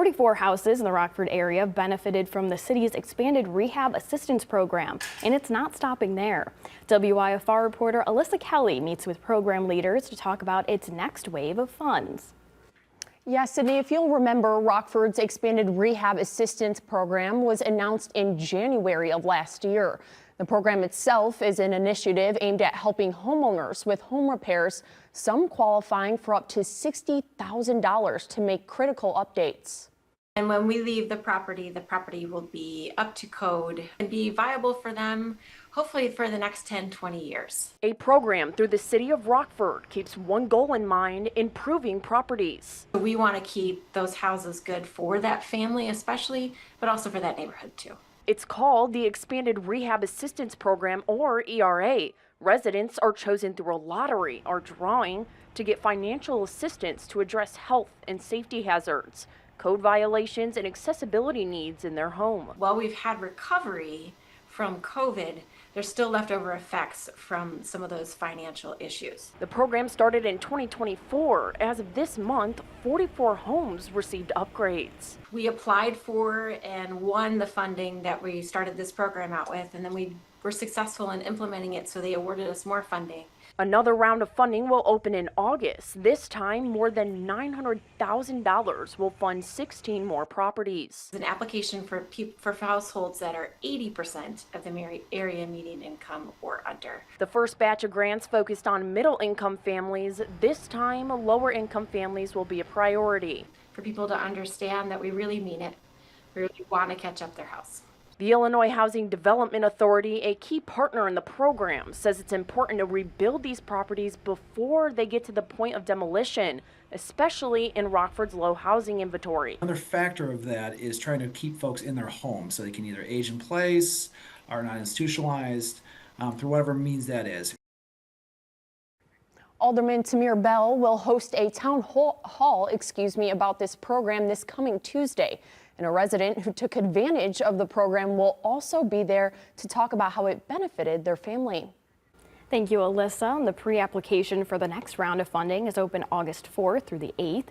44 houses in the Rockford area benefited from the city's expanded rehab assistance program, and it's not stopping there. WIFR reporter Alyssa Kelly meets with program leaders to talk about its next wave of funds. Yes, Sydney, if you'll remember, Rockford's expanded rehab assistance program was announced in January of last year. The program itself is an initiative aimed at helping homeowners with home repairs, some qualifying for up to $60,000 to make critical updates. And when we leave the property will be up to code and be viable for them, hopefully for the next 10, 20 years. A program through the city of Rockford keeps one goal in mind: improving properties. We want to keep those houses good for that family especially, but also for that neighborhood too. It's called the Expanded Rehab Assistance Program, or ERA. Residents are chosen through a lottery or drawing to get financial assistance to address health and safety hazards, code violations, and accessibility needs in their home. While we've had recovery from COVID, there's still leftover effects from some of those financial issues. The program started in 2024. As of this month, 44 homes received upgrades. We applied for and won the funding that we started this program out with, and then we were successful in implementing it, so they awarded us more funding. Another round of funding will open in August. This time, more than $900,000 will fund 16 more properties. An application for households that are 80% of the area median income or under. The first batch of grants focused on middle-income families. This time, lower-income families will be a priority. For people to understand that we really mean it. We really want to catch up their house. The Illinois Housing Development Authority, a key partner in the program, says it's important to rebuild these properties before they get to the point of demolition, especially in Rockford's low housing inventory. Another factor of that is trying to keep folks in their homes so they can either age in place, are not institutionalized, through whatever means that is. Alderman Tamir Bell will host a town hall about this program this coming Tuesday. And a resident who took advantage of the program will also be there to talk about how it benefited their family. Thank you, Alyssa. The pre-application for the next round of funding is open August 4th through the 8th.